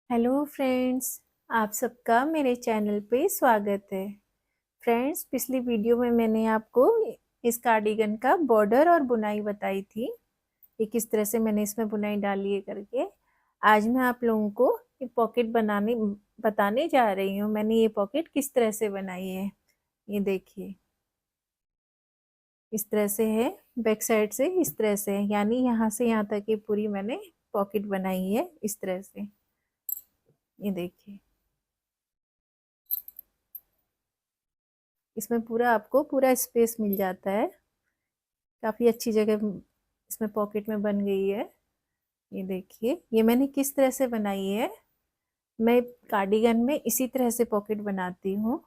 Hello friends, आप सबका मेरे चैनल पे स्वागत है। फ्रेंड्स, पिछली वीडियो में मैंने आपको इस कार्डिगन का बॉर्डर और बुनाई बताई थी कि किस तरह से मैंने इसमें बुनाई डाली है करके। आज मैं आप लोगों को ये पॉकेट बनाने बताने जा रही हूँ। मैंने ये पॉकेट किस तरह से बनाई है, ये देखिए। इस तरह से है, बैक साइड से इस तरह से है, यानी यहाँ से यहाँ तक ये पूरी मैंने पॉकेट बनाई है इस तरह से। ये देखिए, इसमें पूरा आपको पूरा स्पेस मिल जाता है। काफ़ी अच्छी जगह इसमें पॉकेट में बन गई है। ये देखिए, ये मैंने किस तरह से बनाई है। मैं कार्डिगन में इसी तरह से पॉकेट बनाती हूँ।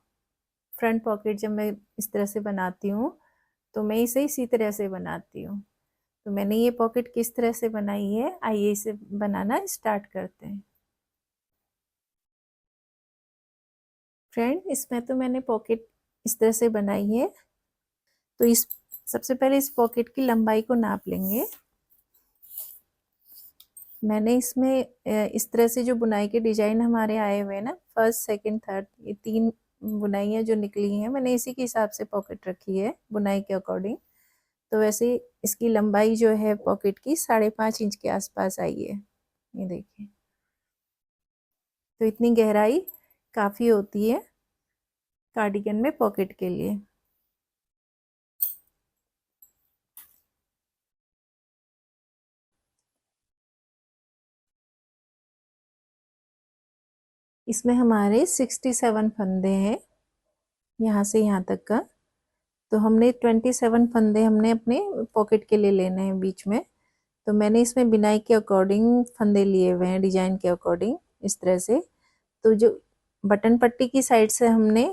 फ्रंट पॉकेट जब मैं इस तरह से बनाती हूँ तो मैं इसे इसी तरह से बनाती हूँ। तो मैंने ये पॉकेट किस तरह से बनाई है, आइए इसे बनाना स्टार्ट करते हैं। फ्रेंड, इसमें तो मैंने पॉकेट इस तरह से बनाई है। तो इस सबसे पहले इस पॉकेट की लंबाई को नाप लेंगे। मैंने इसमें इस तरह से जो बुनाई के डिजाइन हमारे आए हुए हैं ना, फर्स्ट सेकंड थर्ड, ये 3 बुनाइयाँ जो निकली हैं, मैंने इसी के हिसाब से पॉकेट रखी है बुनाई के अकॉर्डिंग। तो वैसे इसकी लंबाई जो है पॉकेट की 5.5 इंच के आसपास आई है। ये देखिए, तो इतनी गहराई काफ़ी होती है कार्डिगन में पॉकेट के लिए। इसमें हमारे 67 फंदे हैं, यहाँ से यहाँ तक का। तो हमने 27 फंदे हमने अपने पॉकेट के लिए लेने हैं बीच में। तो मैंने इसमें बिनाई के अकॉर्डिंग फंदे लिए हुए हैं, डिजाइन के अकॉर्डिंग इस तरह से। तो जो बटन पट्टी की साइड से हमने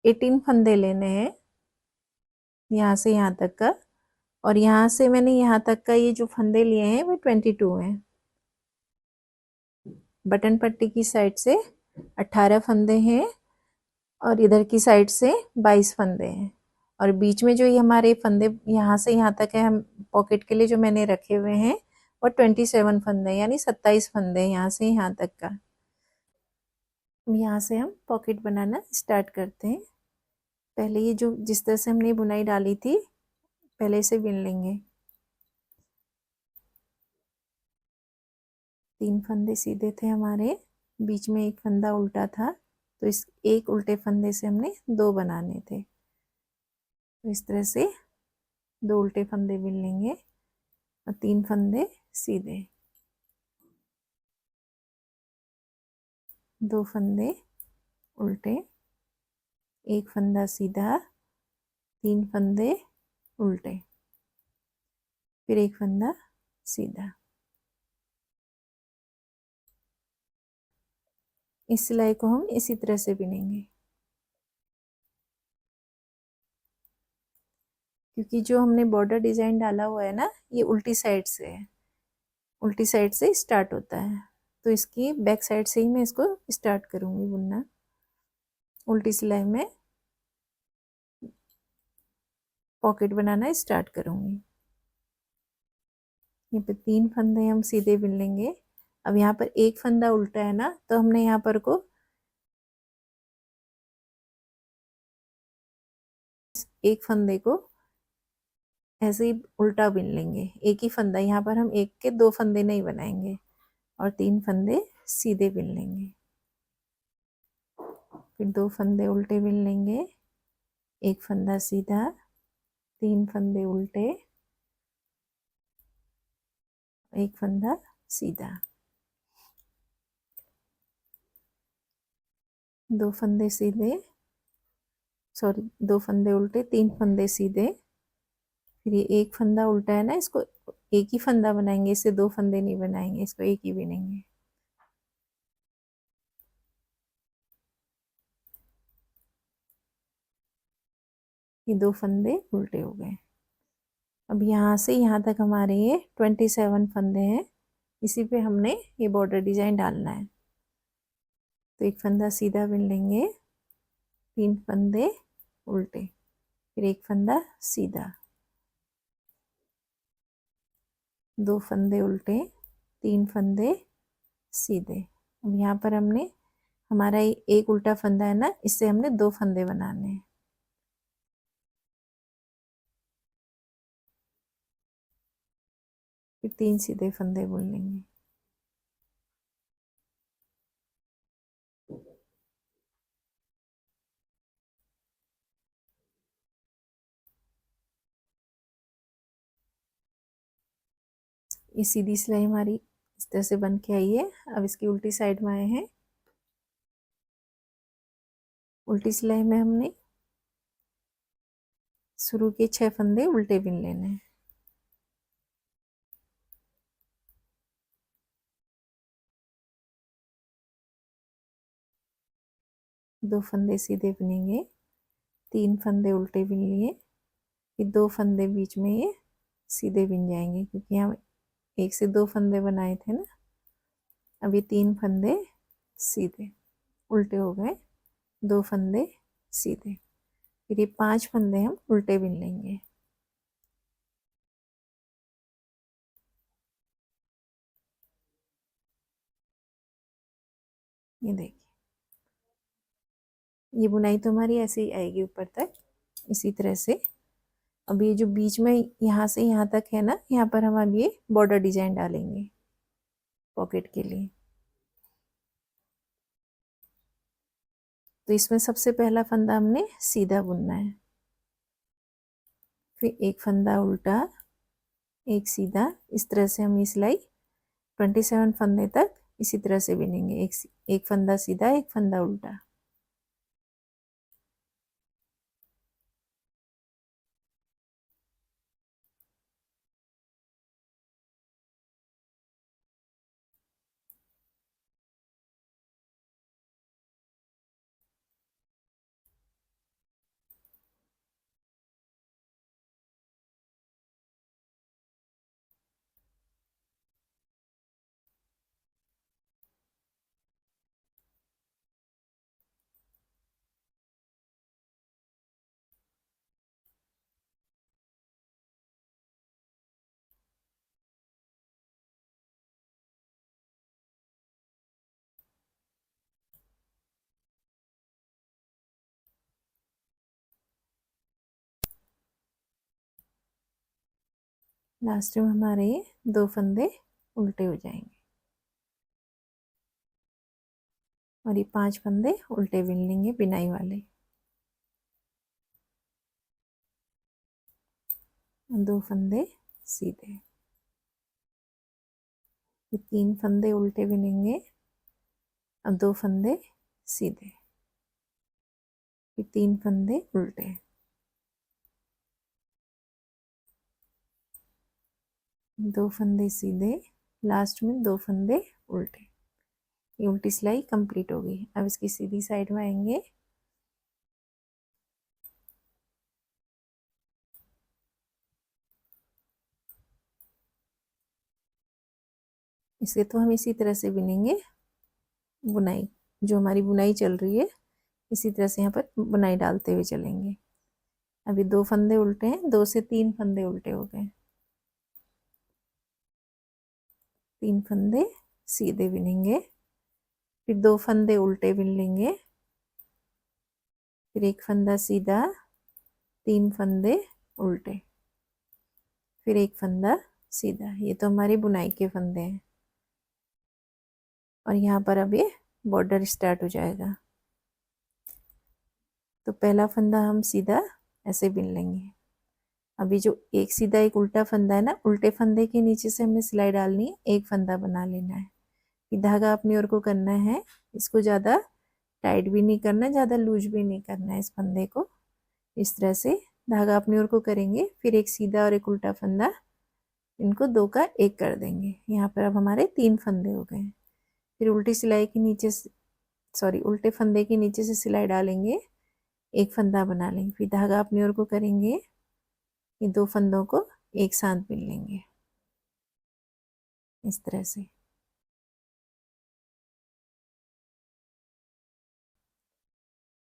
18 फंदे लेने हैं, यहाँ से यहाँ तक का। और यहाँ से मैंने यहाँ तक का ये जो फंदे लिए हैं वो 22 हैं। बटन पट्टी की साइड से 18 फंदे हैं और इधर की साइड से 22 फंदे हैं। और बीच में जो ये हमारे फंदे यहाँ से यहाँ तक है, हम पॉकेट के लिए जो मैंने रखे हुए हैं, और 27 फंदे यानी 27 फंदे यहाँ से यहाँ तक का। यहाँ से हम पॉकेट बनाना स्टार्ट करते हैं। पहले ये जो जिस तरह से हमने बुनाई डाली थी, पहले इसे बिन लेंगे। 3 फंदे सीधे थे हमारे, बीच में एक फंदा उल्टा था, तो इस एक उल्टे फंदे से हमने 2 बनाने थे। तो इस तरह से 2 उल्टे फंदे बिन लेंगे और 3 फंदे सीधे, 2 फंदे उल्टे, एक फंदा सीधा, 3 फंदे उल्टे, फिर एक फंदा सीधा। इस सिलाई को हम इसी तरह से बिनेंगे, क्योंकि जो हमने बॉर्डर डिजाइन डाला हुआ है ना, ये उल्टी साइड से है, उल्टी साइड से स्टार्ट होता है। तो इसकी बैक साइड से ही मैं इसको स्टार्ट करूंगी बुनना। उल्टी सिलाई में पॉकेट बनाना स्टार्ट करूंगी। यहाँ पे 3 फंदे हम सीधे बिन लेंगे। अब यहाँ पर एक फंदा उल्टा है ना, तो हमने यहाँ पर को एक फंदे को ऐसे ही उल्टा बिन लेंगे। एक ही फंदा, यहाँ पर हम एक के 2 फंदे नहीं बनाएंगे, और 3 फंदे सीधे बिन लेंगे, फिर 2 फंदे उल्टे बिन लेंगे, एक फंदा सीधा, 3 फंदे उल्टे, एक फंदा सीधा, 2 फंदे सीधे, सॉरी 2 फंदे उल्टे, 3 फंदे सीधे, फिर ये एक फंदा उल्टा है ना, इसको एक ही फंदा बनाएंगे, इससे 2 फंदे नहीं बनाएंगे, इसको एक ही बिनेंगे। ये 2 फंदे उल्टे हो गए। अब यहाँ से यहाँ तक हमारे ये 27 फंदे हैं, इसी पे हमने ये बॉर्डर डिजाइन डालना है। तो एक फंदा सीधा बिन लेंगे, 3 फंदे उल्टे, फिर एक फंदा सीधा, 2 फंदे उल्टे, 3 फंदे सीधे। अब यहाँ पर हमने हमारा एक उल्टा फंदा है ना, इससे हमने 2 फंदे बनाने हैं। फिर 3 सीधे फंदे बुन लेंगे। ये सीधी सिलाई हमारी इस तरह से बन के आई है। अब इसकी उल्टी साइड में आए हैं। उल्टी सिलाई में हमने शुरू के 6 फंदे उल्टे बिन लेने हैं। दो फंदे सीधे बिनेंगे, 3 फंदे उल्टे बिन लिए, फिर 2 फंदे बीच में ये सीधे बिन जाएंगे, क्योंकि हम 1 से 2 फंदे बनाए थे ना। अब ये 3 फंदे सीधे उल्टे हो गए, 2 फंदे सीधे, फिर ये 5 फंदे हम उल्टे बिन लेंगे। ये देखिए, ये बुनाई तो हमारी ऐसे ही आएगी ऊपर तक, इसी तरह से। अब ये जो बीच में यहाँ से यहाँ तक है ना, यहाँ पर हम अब ये बॉर्डर डिजाइन डालेंगे पॉकेट के लिए। तो इसमें सबसे पहला फंदा हमने सीधा बुनना है, फिर एक फंदा उल्टा, एक सीधा। इस तरह से हम ये सिलाई 27 फंदे तक इसी तरह से बिनेंगे। एक फंदा सीधा, एक फंदा उल्टा। लास्ट में हमारे ये 2 फंदे उल्टे हो जाएंगे और ये 5 फंदे उल्टे बिन लेंगे बिनाई वाले। 2 फंदे सीधे, ये 3 फंदे उल्टे बिनेंगे। अब 2 फंदे सीधे, फिर 3 फंदे उल्टे, दो फंदे सीधे, लास्ट में 2 फंदे उल्टे। ये उल्टी सिलाई कंप्लीट हो गई। अब इसकी सीधी साइड में आएंगे। इसे तो हम इसी तरह से बिनेंगे, बुनाई जो हमारी बुनाई चल रही है इसी तरह से यहाँ पर बुनाई डालते हुए चलेंगे। अभी 2 फंदे उल्टे हैं, 2 से 3 फंदे उल्टे हो गए, 3 फंदे सीधे बिनेंगे, फिर 2 फंदे उल्टे बिन लेंगे, फिर एक फंदा सीधा, 3 फंदे उल्टे, फिर एक फंदा सीधा। ये तो हमारी बुनाई के फंदे हैं और यहाँ पर अब ये बॉर्डर स्टार्ट हो जाएगा। तो पहला फंदा हम सीधा ऐसे बिन लेंगे। अभी जो एक सीधा एक उल्टा फंदा है ना, उल्टे फंदे के नीचे से हमें सिलाई डालनी है, एक फंदा बना लेना है। ये धागा अपनी ओर को करना है, इसको ज़्यादा टाइट भी नहीं करना, ज़्यादा लूज भी नहीं करना है। इस फंदे को इस तरह से धागा अपनी ओर को करेंगे, फिर एक सीधा और एक उल्टा फंदा, इनको 2 का 1 कर देंगे। यहाँ पर अब हमारे 3 फंदे हो गए। फिर उल्टी सिलाई के नीचे उल्टे फंदे के नीचे से सिलाई डालेंगे, एक फंदा बना लेंगे, फिर धागा अपनी ओर को करेंगे, ये 2 फंदों को एक साथ बिन लेंगे इस तरह से।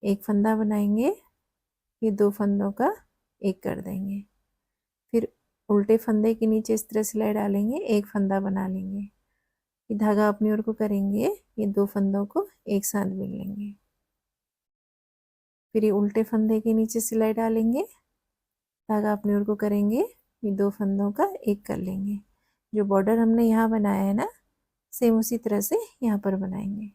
एक फंदा बनाएंगे, फिर 2 फंदों का 1 कर देंगे, फिर उल्टे फंदे के नीचे इस तरह सिलाई डालेंगे, एक फंदा बना लेंगे, फिर धागा अपनी ओर को करेंगे, ये 2 फंदों को एक साथ बिन लेंगे। फिर ये उल्टे फंदे के नीचे सिलाई डालेंगे, धागा अपनी ओर को करेंगे, ये 2 फंदों का एक कर लेंगे। जो बॉर्डर हमने यहाँ बनाया है ना, सेम उसी तरह से यहाँ पर बनाएंगे।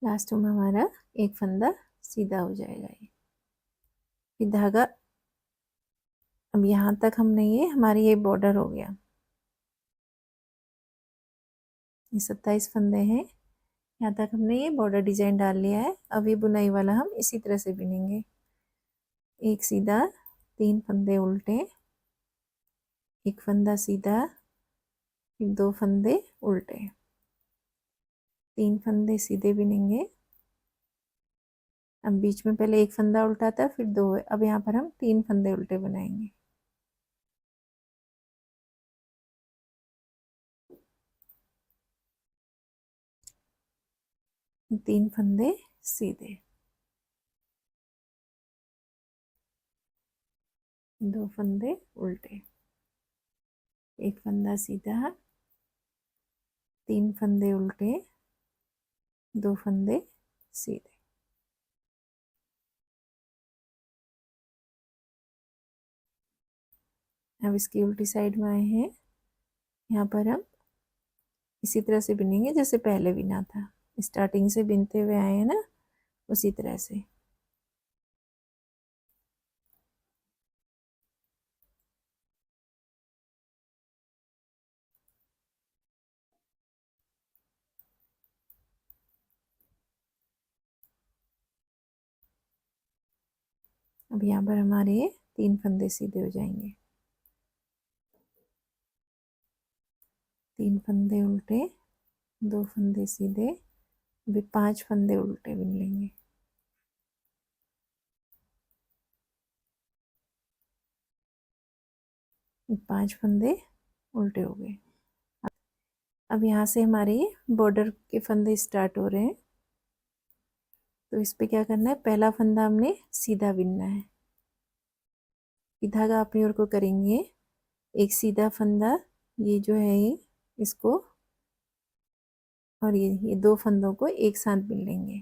लास्ट में हमारा एक फंदा सीधा हो जाएगा। ये फिर धागा, अब यहाँ तक हमने, ये हमारी ये बॉर्डर हो गया। ये 27 फंदे हैं, यहाँ तक हमने ये बॉर्डर डिजाइन डाल लिया है। अब ये बुनाई वाला हम इसी तरह से बिनेंगे। एक सीधा, 3 फंदे उल्टे, एक फंदा सीधा, फिर 2 फंदे उल्टे, 3 फंदे सीधे बिनेंगे। अब बीच में पहले एक फंदा उल्टा था, फिर 2 है। अब यहाँ पर हम 3 फंदे उल्टे बनाएंगे। 3 फंदे सीधे, 2 फंदे उल्टे, एक फंदा सीधा, 3 फंदे उल्टे, 2 फंदे सीधे। अब इसकी उल्टी साइड में आए हैं, यहाँ पर हम इसी तरह से बिनेंगे जैसे पहले बिना था। स्टार्टिंग से बिनते हुए आए हैं ना, उसी तरह से। अब यहाँ पर हमारे 3 फंदे सीधे हो जाएंगे, 3 फंदे उल्टे, 2 फंदे सीधे। अभी 5 फंदे उल्टे बिन लेंगे। ये 5 फंदे उल्टे हो गए। अब यहाँ से हमारे बॉर्डर के फंदे स्टार्ट हो रहे हैं। तो इस पे क्या करना है, पहला फंदा हमने सीधा बिनना है। ये धागा अपनी ओर को करेंगे, एक सीधा फंदा, ये जो है ये, इसको, और ये 2 फंदों को एक साथ बिन लेंगे।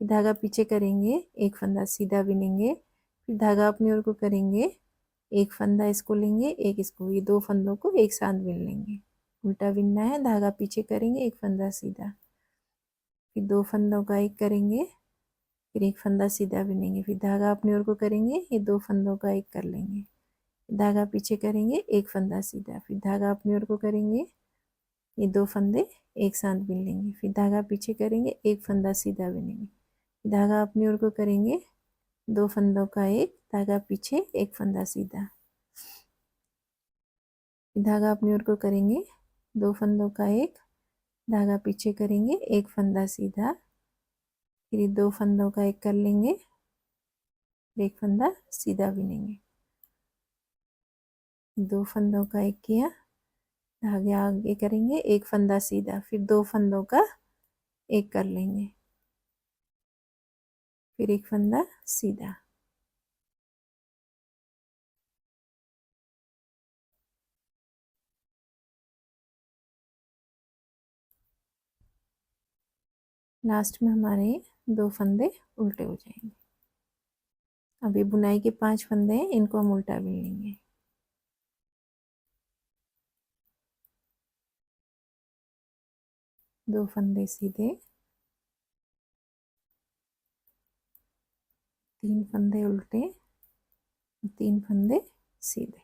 धागा पीछे करेंगे, एक फंदा सीधा बिनेंगे, फिर धागा अपनी ओर को करेंगे, एक फंदा इसको लेंगे, एक इसको, ये 2 फंदों को एक साथ बिन लेंगे। उल्टा बिनना है, धागा पीछे करेंगे, एक फंदा सीधा, फिर 2 फंदों का एक करेंगे, फिर एक फंदा सीधा बिनेंगे, फिर धागा अपनी ओर को करेंगे, ये 2 फंदों का एक कर लेंगे, धागा पीछे करेंगे, एक फंदा सीधा, फिर धागा अपनी ओर को करेंगे, ये 2 फंदे एक साथ बिन लेंगे, फिर धागा पीछे करेंगे, एक फंदा सीधा बिनेंगे, धागा अपनी ओर को करेंगे, 2 फंदों का एक, धागा पीछे, एक फंदा सीधा, धागा अपनी ओर को करेंगे, 2 फंदों का एक, धागा पीछे करेंगे, एक फंदा सीधा, फिर 2 फंदों का एक कर लेंगे, एक फंदा सीधा बिनेंगे, 2 फंदों का एक किया, धागे आगे करेंगे, एक फंदा सीधा, फिर 2 फंदों का एक कर लेंगे, फिर एक फंदा सीधा। लास्ट में हमारे 2 फंदे उल्टे हो जाएंगे। अभी बुनाई के 5 फंदे हैं, इनको हम उल्टा बिन लेंगे। 2 फंदे सीधे, 3 फंदे उल्टे, 3 फंदे सीधे,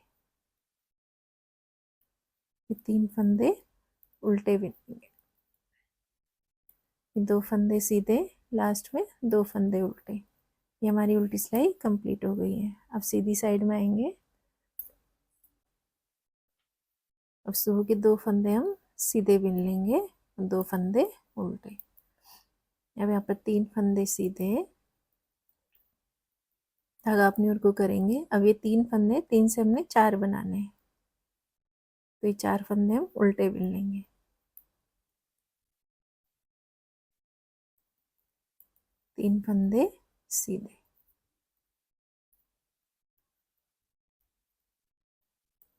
3 फंदे उल्टे बिनेंगे, 2 फंदे सीधे, लास्ट में 2 फंदे उल्टे। ये हमारी उल्टी सिलाई कंप्लीट हो गई है। अब सीधी साइड में आएंगे। अब शुरू के 2 फंदे हम सीधे बिन लेंगे, 2 फंदे उल्टे। अब यहाँ पर 3 फंदे सीधे, धागा अपनी ओर को करेंगे। अब ये 3 फंदे, 3 से हमने 4 बनाने हैं, तो ये 4 फंदे हम उल्टे बिन लेंगे। तीन फंदे सीधे,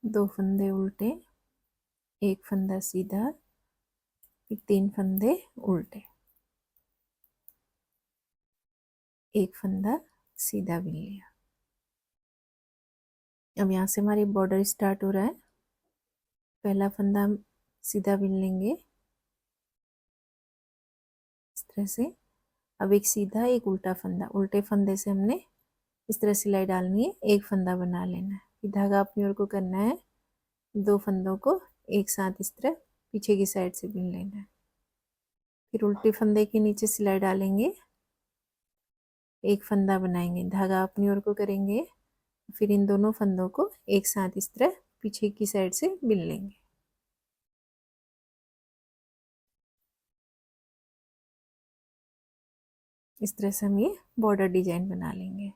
2 फंदे उल्टे, 1 फंदा सीधा, फिर 3 फंदे उल्टे, 1 फंदा सीधा बिन लिया। अब यहाँ से हमारी बॉर्डर स्टार्ट हो रहा है। पहला फंदा हम सीधा बिन लेंगे इस तरह से। अब एक सीधा, एक उल्टा फंदा, उल्टे फंदे से हमने इस तरह सिलाई डालनी है, एक फंदा बना लेना है। फिर धागा अपनी ओर को करना है, 2 फंदों को एक साथ इस तरह पीछे की साइड से बिन लेना है। फिर उल्टे फंदे के नीचे सिलाई डालेंगे, एक फंदा बनाएंगे, धागा अपनी ओर को करेंगे, फिर इन दोनों फंदों को एक साथ इस तरह पीछे की साइड से बिन लेंगे। इस तरह से हम ये बॉर्डर डिजाइन बना लेंगे।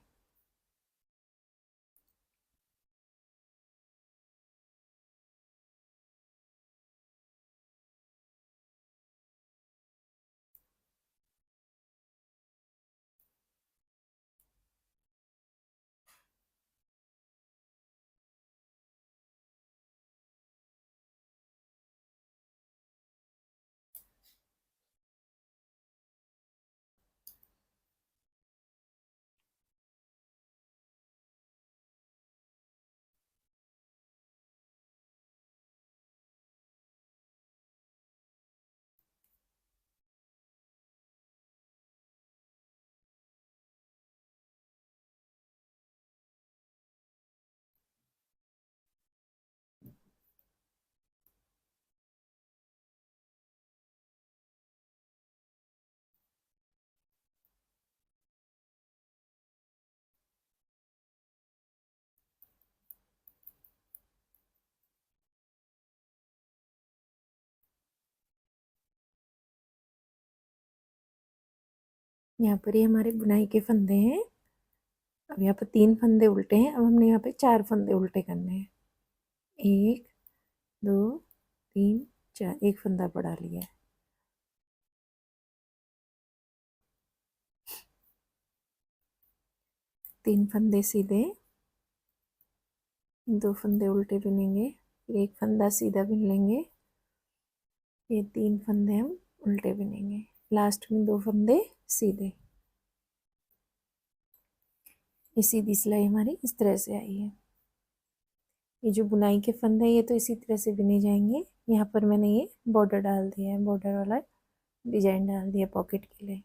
यहाँ पर ये हमारे बुनाई के फंदे हैं। अब यहाँ पर 3 फंदे उल्टे हैं। अब हमने यहाँ पे 4 फंदे उल्टे करने हैं। 1 2 3 4, एक फंदा बढ़ा लिया है। तीन फंदे सीधे, 2 फंदे उल्टे बिनेंगे, फिर एक फंदा सीधा बिन लेंगे, ये 3 फंदे हम उल्टे बिनेंगे, लास्ट में 2 फंदे सीधे। ये सीधी सिलाई हमारी इस तरह से आई है। ये जो बुनाई के फंदे हैं ये तो इसी तरह से बिने जाएंगे। यहाँ पर मैंने ये बॉर्डर डाल दिया है, बॉर्डर वाला डिजाइन डाल दिया पॉकेट के लिए।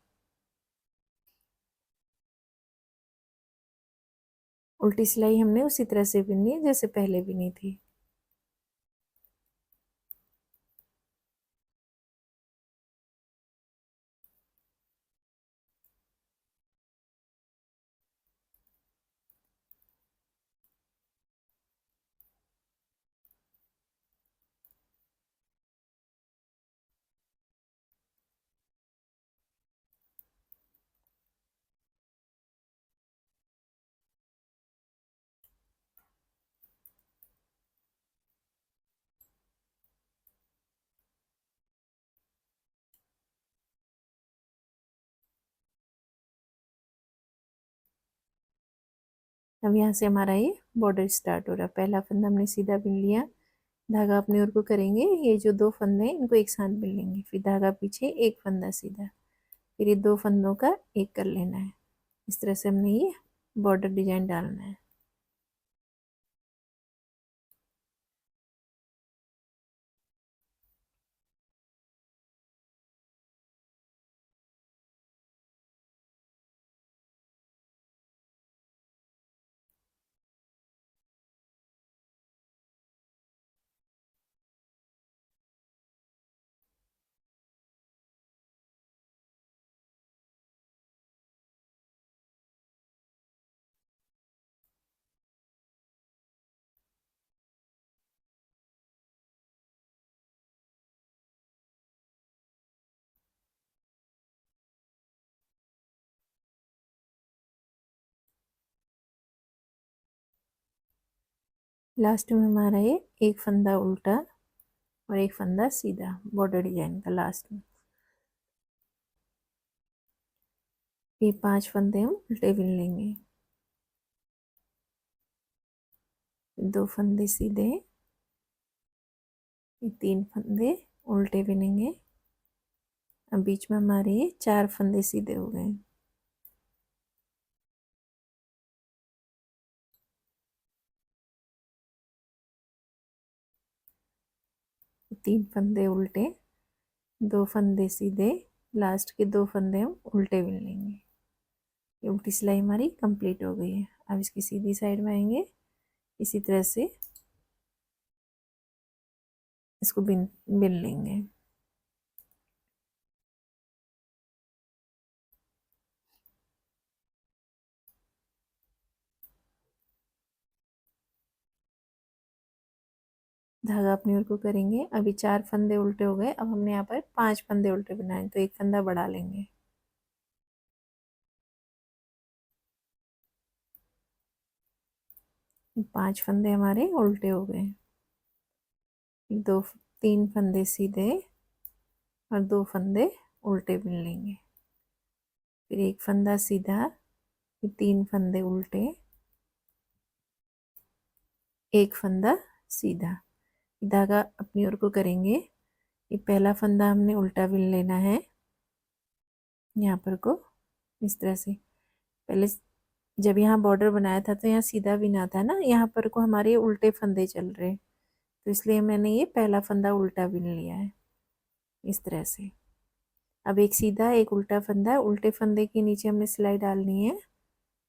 उल्टी सिलाई हमने उसी तरह से बिननी है जैसे पहले बिनी थी। अब यहाँ से हमारा ये बॉर्डर स्टार्ट हो रहा है। पहला फंदा हमने सीधा बिन लिया, धागा अपने ओर को करेंगे, ये जो 2 फंदे हैं इनको एक साथ बिन लेंगे, फिर धागा पीछे, एक फंदा सीधा, फिर ये 2 फंदों का एक कर लेना है। इस तरह से हमने ये बॉर्डर डिजाइन डालना है। लास्ट में हमारा ये एक फंदा उल्टा और एक फंदा सीधा बॉर्डर डिजाइन का लास्ट में। ये 5 फंदे हम उल्टे बिन लेंगे, 2 फंदे सीधे, 3 फंदे उल्टे बिनेंगे। अब बीच में हमारे 4 फंदे सीधे हो गए। 3 फंदे उल्टे, 2 फंदे सीधे, लास्ट के 2 फंदे हम उल्टे बिन लेंगे। ये उल्टी सिलाई हमारी कंप्लीट हो गई है। अब इसकी सीधी साइड में आएंगे, इसी तरह से इसको बिन बिन लेंगे। धागा अपनी ओर को करेंगे। अभी 4 फंदे उल्टे हो गए। अब हमने यहाँ पर 5 फंदे उल्टे बनाए, तो एक फंदा बढ़ा लेंगे। पांच फंदे हमारे उल्टे हो गए। 3 फंदे सीधे और 2 फंदे उल्टे बिन लेंगे। फिर एक फंदा सीधा, फिर 3 फंदे उल्टे, एक फंदा सीधा। धागा अपनी ओर को करेंगे। ये पहला फंदा हमने उल्टा बिन लेना है, यहाँ पर को इस तरह से। पहले जब यहाँ बॉर्डर बनाया था तो यहाँ सीधा बिना था ना, यहाँ पर को हमारे उल्टे फंदे चल रहे, तो इसलिए मैंने ये पहला फंदा उल्टा बिन लिया है इस तरह से। अब एक सीधा एक उल्टा फंदा है, उल्टे फंदे के नीचे हमने सिलाई डालनी है,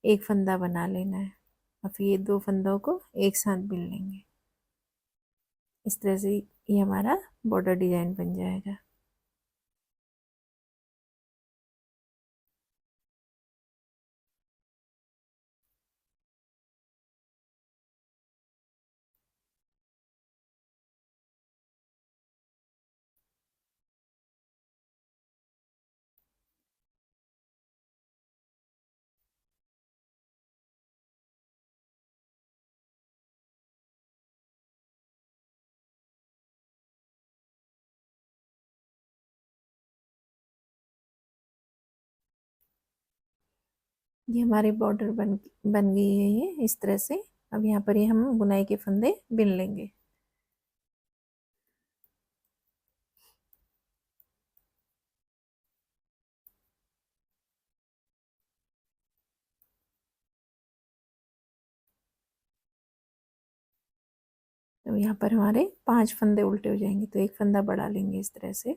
एक फंदा बना लेना है और फिर ये 2 फंदों को एक साथ बिन लेंगे। इस तरह से ये हमारा बॉर्डर डिजाइन बन जाएगा। ये हमारे बॉर्डर बन गई है ये इस तरह से। अब यहाँ पर ये हम बुनाई के फंदे बिन लेंगे। अब यहाँ पर हमारे 5 फंदे उल्टे हो जाएंगे, तो एक फंदा बढ़ा लेंगे इस तरह से।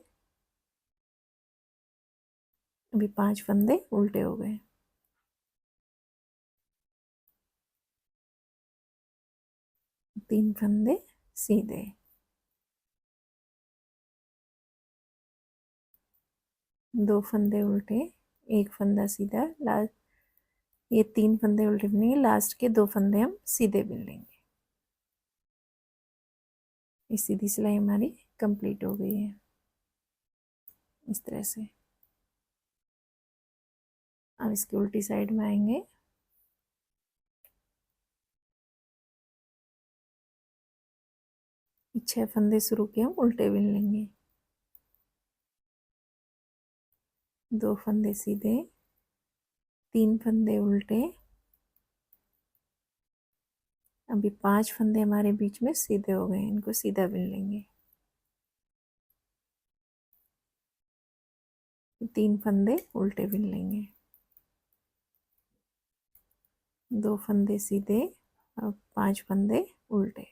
अभी 5 फंदे उल्टे हो गए। 3 फंदे सीधे, 2 फंदे उल्टे, एक फंदा सीधा। लास्ट ये 3 फंदे उल्टे बिनेंगे, लास्ट के 2 फंदे हम सीधे बिन लेंगे। ये सीधी सिलाई हमारी कंप्लीट हो गई है इस तरह से। अब इसकी उल्टी साइड में आएंगे, छह फंदे शुरू के हम उल्टे बिन लेंगे, 2 फंदे सीधे, 3 फंदे उल्टे। अभी 5 फंदे हमारे बीच में सीधे हो गए, इनको सीधा बिन लेंगे। 3 फंदे उल्टे बिन लेंगे, 2 फंदे सीधे और 5 फंदे उल्टे।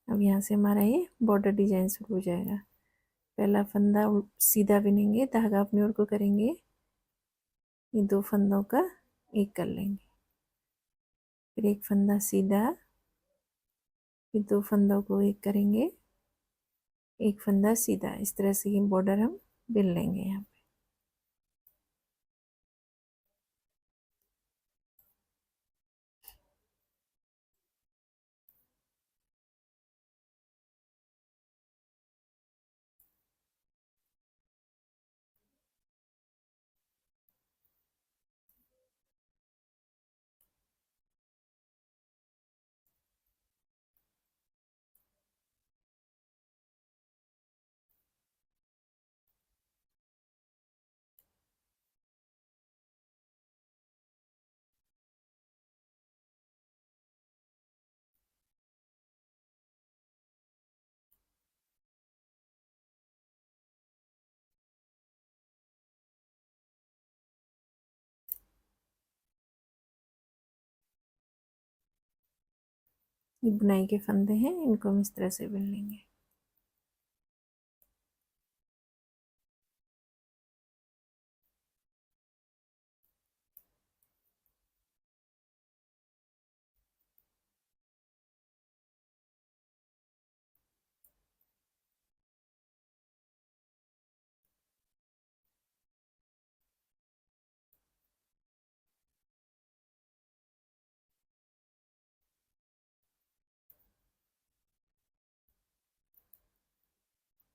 अब यहाँ से हमारा ये बॉर्डर डिजाइन शुरू हो जाएगा। पहला फंदा सीधा बिनेंगे, धागा अपनी ओर को करेंगे, ये 2 फंदों का एक कर लेंगे। फिर एक फंदा सीधा, फिर 2 फंदों को एक करेंगे, एक फंदा सीधा। इस तरह से ये बॉर्डर हम बिन लेंगे यहाँ पे। ये बुनाई के फंदे हैं, इनको हम इस तरह से बुन लेंगे।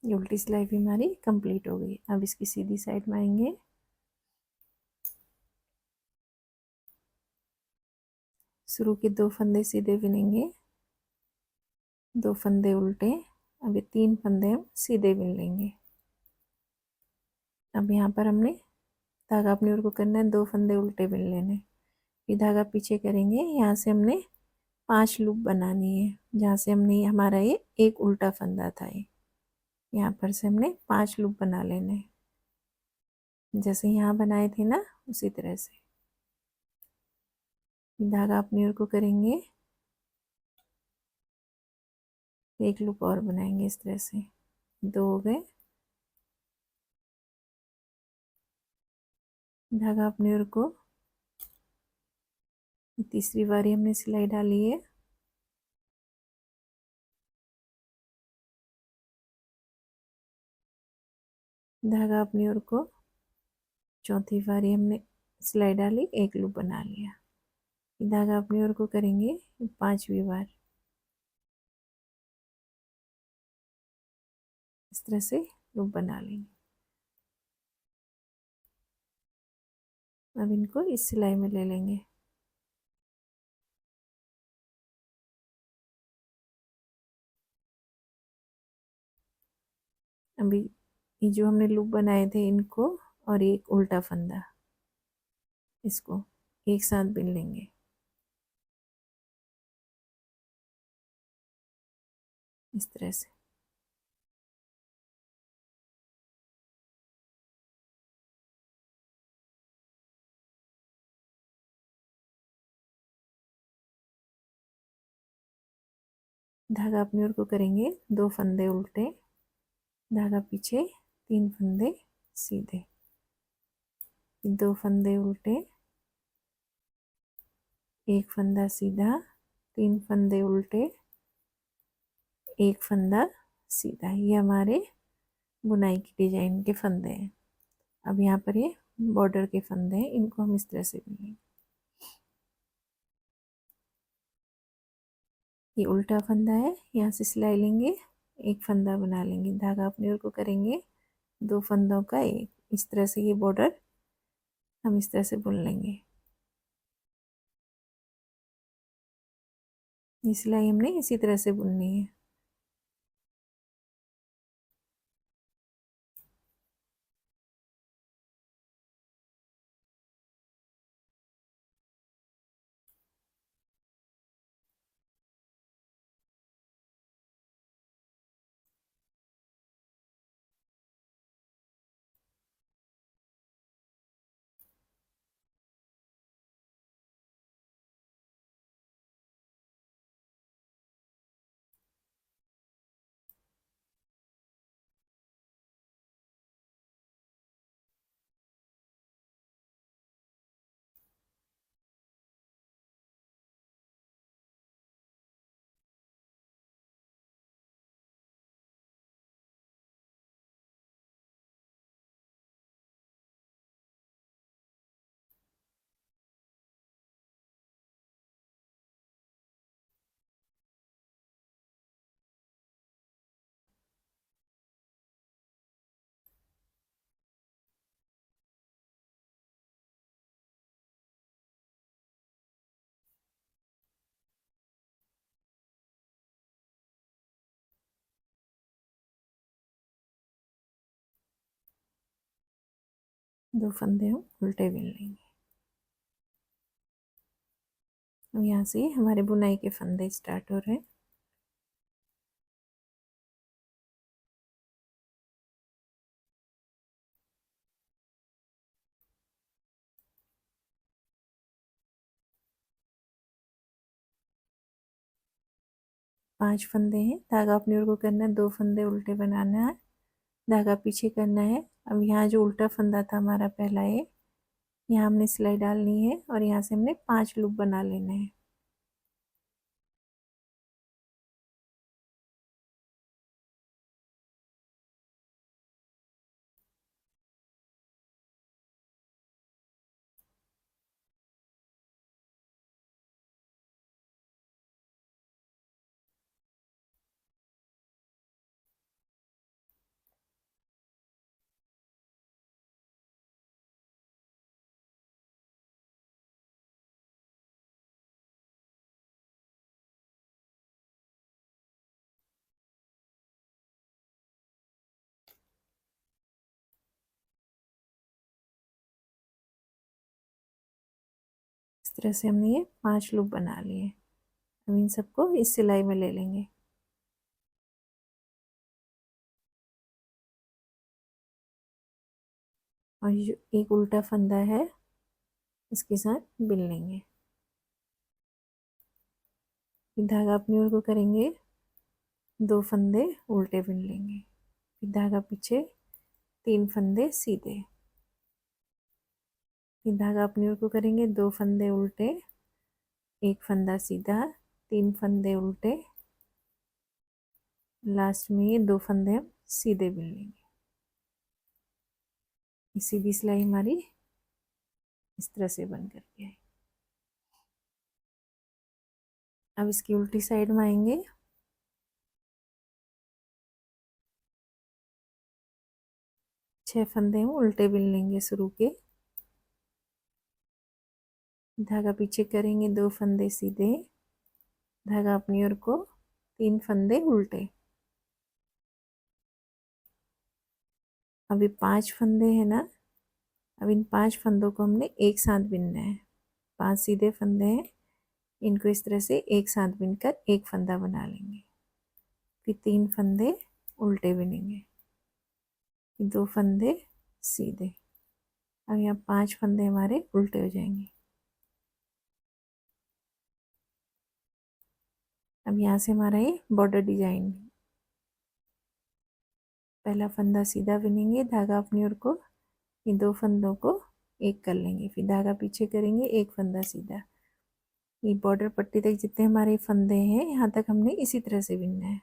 ये उल्टी सिलाई भी हमारी कंप्लीट हो गई। अब इसकी सीधी साइड में आएंगे, शुरू के 2 फंदे सीधे बुनेंगे, 2 फंदे उल्टे। अब ये 3 फंदे हम सीधे बुन लेंगे। अब यहाँ पर हमने धागा अपनी ओर को करना है, 2 फंदे उल्टे बुन लेने, फिर धागा पीछे करेंगे। यहाँ से हमने 5 लूप बनानी है, जहाँ से हमने हमारा ये एक उल्टा फंदा था, ये यहाँ पर से हमने 5 लूप बना लेने, जैसे यहाँ बनाए थे ना उसी तरह से। धागा अपनी ओर को करेंगे, एक लूप और बनाएंगे इस तरह से, 2 हो गए। धागा अपनी ओर को, तीसरी बारी हमने सिलाई डाली है, धागा अपनी ओर को, चौथी बारी हमने सिलाई डाली, एक लूप बना लिया। धागा अपनी ओर को करेंगे 5वीं बार, इस तरह से लूप बना लेंगे। अब इनको इस सिलाई में ले लेंगे। अभी ये जो हमने लूप बनाए थे इनको और एक उल्टा फंदा, इसको एक साथ बुन लेंगे, इस तरह से। धागा अपनी ओर को करेंगे, 2 फंदे उल्टे, धागा पीछे, 3 फंदे सीधे, 2 फंदे उल्टे, एक फंदा सीधा, 3 फंदे उल्टे, एक फंदा सीधा। ये हमारे बुनाई की डिजाइन के फंदे हैं। अब यहाँ पर ये बॉर्डर के फंदे हैं, इनको हम इस तरह से बुनेंगे। ये उल्टा फंदा है, यहाँ से सिलाई लेंगे, एक फंदा बना लेंगे, धागा अपनी ओर को करेंगे, 2 फंदों का एक, इस तरह से ये बॉर्डर हम इस तरह से बुन लेंगे। ये सिलाई हमने इसी तरह से बुननी है। दो फंदे हम उल्टे बुन लेंगे। अब यहाँ से हमारे बुनाई के फंदे स्टार्ट हो रहे हैं। 5 फंदे हैं। धागा अपनी ओर को करना है, 2 फंदे उल्टे बनाना है, धागा पीछे करना है। अब यहाँ जो उल्टा फंदा था हमारा पहला, ये यहाँ हमने सिलाई डालनी है और यहाँ से हमने 5 लूप बना लेने हैं। इस तरह से हमने ये 5 लूप बना लिए। अब इन सबको इस सिलाई में ले लेंगे और ये जो एक उल्टा फंदा है इसके साथ बिन लेंगे। फिर धागा अपनी ओर को करेंगे, 2 फंदे उल्टे बिन लेंगे, फिर धागा पीछे, 3 फंदे सीधे, फिर धागा अपनी ओर को करेंगे, 2 फंदे उल्टे, 1 फंदा सीधा, 3 फंदे उल्टे, लास्ट में ये 2 फंदे हम सीधे बिन लेंगे। सीधी सिलाई हमारी इस तरह से बन करके आई। अब इसकी उल्टी साइड में आएंगे, 6 फंदे हम उल्टे बिन लेंगे शुरू के, धागा पीछे करेंगे, 2 फंदे सीधे, धागा अपनी ओर को, 3 फंदे उल्टे। अभी 5 फंदे हैं ना, अब इन 5 फंदों को हमने एक साथ बिनना है। 5 सीधे फंदे हैं, इनको इस तरह से एक साथ बिनकर एक फंदा बना लेंगे, फिर 3 फंदे उल्टे बिनेंगे, फिर 2 फंदे सीधे। अब यहाँ 5 फंदे हमारे उल्टे हो जाएंगे। अब यहाँ से हमारा ये बॉर्डर डिजाइन, पहला फंदा सीधा बिनेंगे, धागा अपनी ओर को, ये 2 फंदों को एक कर लेंगे, फिर धागा पीछे करेंगे, 1 फंदा सीधा। ये बॉर्डर पट्टी तक जितने हमारे फंदे हैं यहाँ तक हमने इसी तरह से बिनना है।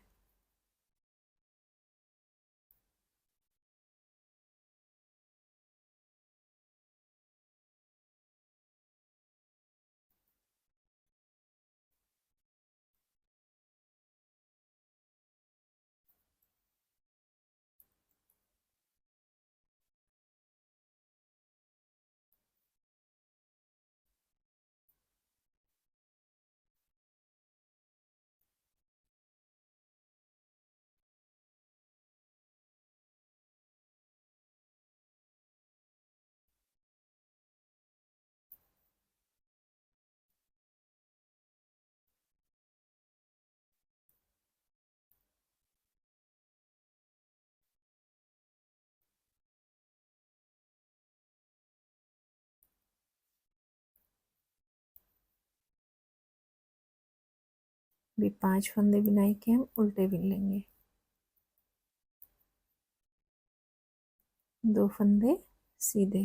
भी 5 फंदे बिनाई के हम उल्टे बिन लेंगे, 2 फंदे सीधे,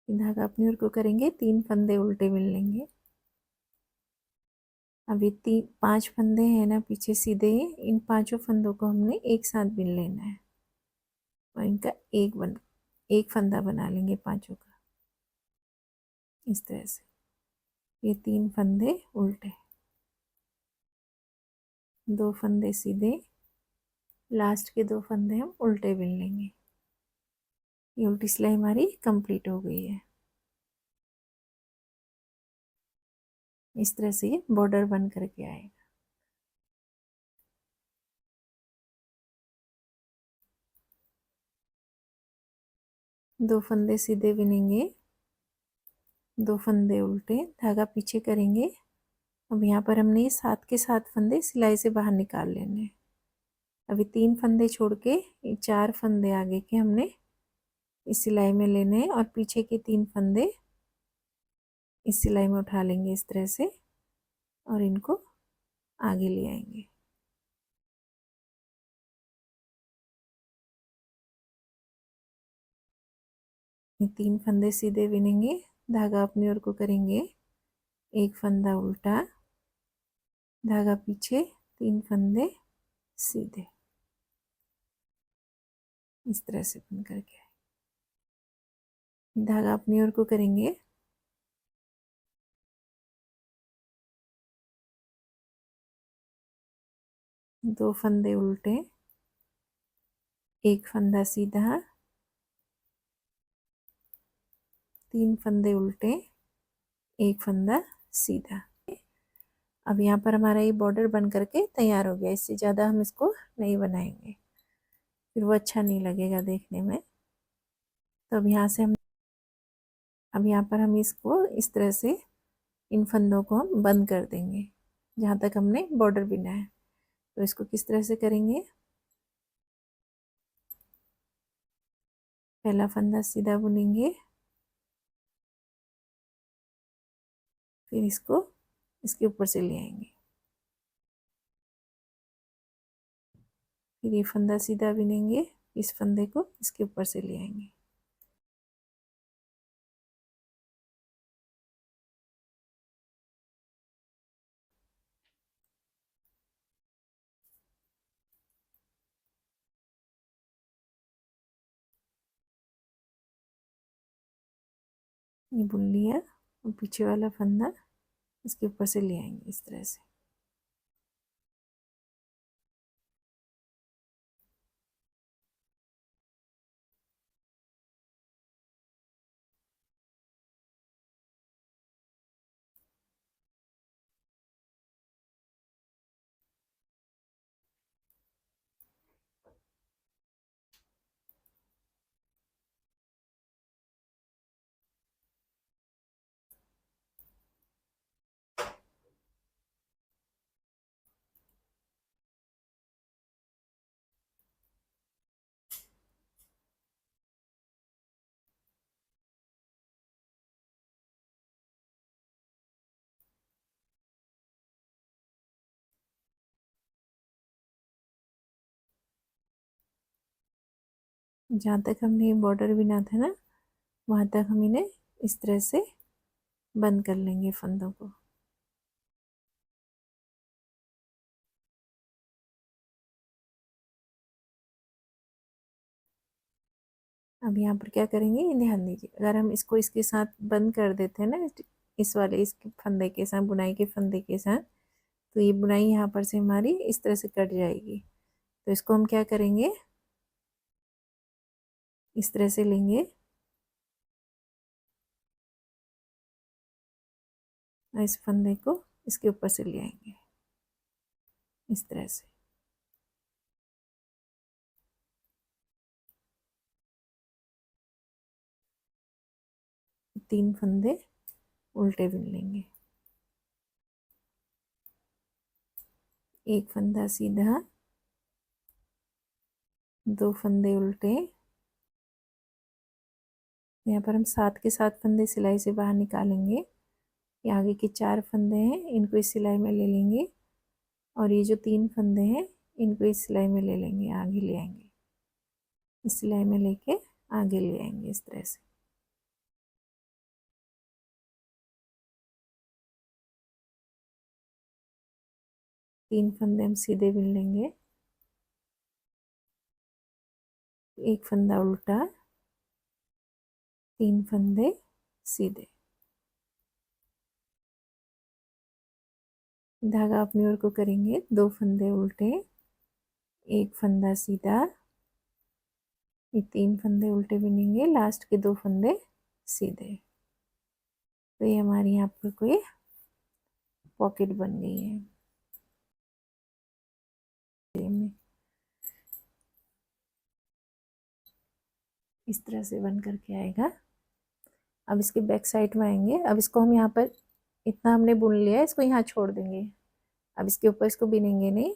धागा अपनी ओर को करेंगे, 3 फंदे उल्टे बिन लेंगे। अभी 5 फंदे हैं ना पीछे सीधे, इन 5 फंदों को हमने एक साथ बिन लेना है और इनका एक फंदा बना लेंगे 5 का, इस तरह से। ये 3 फंदे उल्टे, 2 फंदे सीधे, लास्ट के 2 फंदे हम उल्टे बिन लेंगे। ये उल्टी सिलाई हमारी कंप्लीट हो गई है। इस तरह से ये बॉर्डर बन करके आएगा। दो फंदे सीधे बिनेंगे, 2 फंदे उल्टे, धागा पीछे करेंगे। अब यहाँ पर हमने ये 7 के 7 फंदे सिलाई से बाहर निकाल लेने हैं। अभी 3 फंदे छोड़ के ये 4 फंदे आगे के हमने इस सिलाई में लेने हैं और पीछे के 3 फंदे इस सिलाई में उठा लेंगे इस तरह से और इनको आगे ले आएंगे। ये 3 फंदे सीधे बिनेंगे, धागा अपनी ओर को करेंगे, एक फंदा उल्टा, धागा पीछे, 3 फंदे सीधे, इस तरह से बन करके धागा अपनी ओर को करेंगे, 2 फंदे उल्टे, एक फंदा सीधा, 3 फंदे उल्टे, एक फंदा सीधा। अब यहाँ पर हमारा ये बॉर्डर बन करके तैयार हो गया। इससे ज़्यादा हम इसको नहीं बनाएंगे, फिर वो अच्छा नहीं लगेगा देखने में। तो अब यहाँ पर हम इसको इस तरह से इन फंदों को हम बंद कर देंगे जहाँ तक हमने बॉर्डर बिना है। तो इसको किस तरह से करेंगे, पहला फंदा सीधा बुनेंगे, फिर इसको इसके ऊपर से ले आएंगे, फिर ये फंदा सीधा बुनेंगे, इस फंदे को इसके ऊपर से ले आएंगे। ये बुन लिया और पीछे वाला फंदा इसके ऊपर से ले आएंगे इस तरह से। जहाँ तक हमने बॉर्डर बिना था ना, वहाँ तक हम इन्हें इस तरह से बंद कर लेंगे फंदों को। अब यहाँ पर क्या करेंगे, ये ध्यान दीजिए, अगर हम इसको इसके साथ बंद कर देते हैं ना, इस वाले इस फंदे के साथ, बुनाई के फंदे के साथ, तो ये बुनाई यहाँ पर से हमारी इस तरह से कट जाएगी। तो इसको हम क्या करेंगे, इस तरह से लेंगे और इस फंदे को इसके ऊपर से ले आएंगे इस तरह से। तीन फंदे उल्टे बुन लेंगे, एक फंदा सीधा, 2 फंदे उल्टे। यहाँ पर हम 7 के 7 फंदे सिलाई से बाहर निकालेंगे। ये आगे के 4 फंदे हैं, इनको इस सिलाई में ले लेंगे, और ये जो 3 फंदे हैं इनको इस सिलाई में ले लेंगे, आगे ले आएंगे, इस सिलाई में लेके आगे ले आएंगे इस तरह से। तीन फंदे हम सीधे बुन लेंगे, एक फंदा उल्टा, 3 फंदे सीधे, धागा अपनी ओर को करेंगे, 2 फंदे उल्टे, एक फंदा सीधा, ये 3 फंदे उल्टे बुनेंगे, लास्ट के 2 फंदे सीधे। तो ये हमारी यहाँ पर कोई पॉकेट बन गई है। इस तरह से बन करके आएगा। अब इसके बैक साइड में आएंगे। अब इसको हम यहाँ पर इतना हमने बुन लिया है, इसको यहाँ छोड़ देंगे। अब इसके ऊपर इसको बिनेंगे नहीं।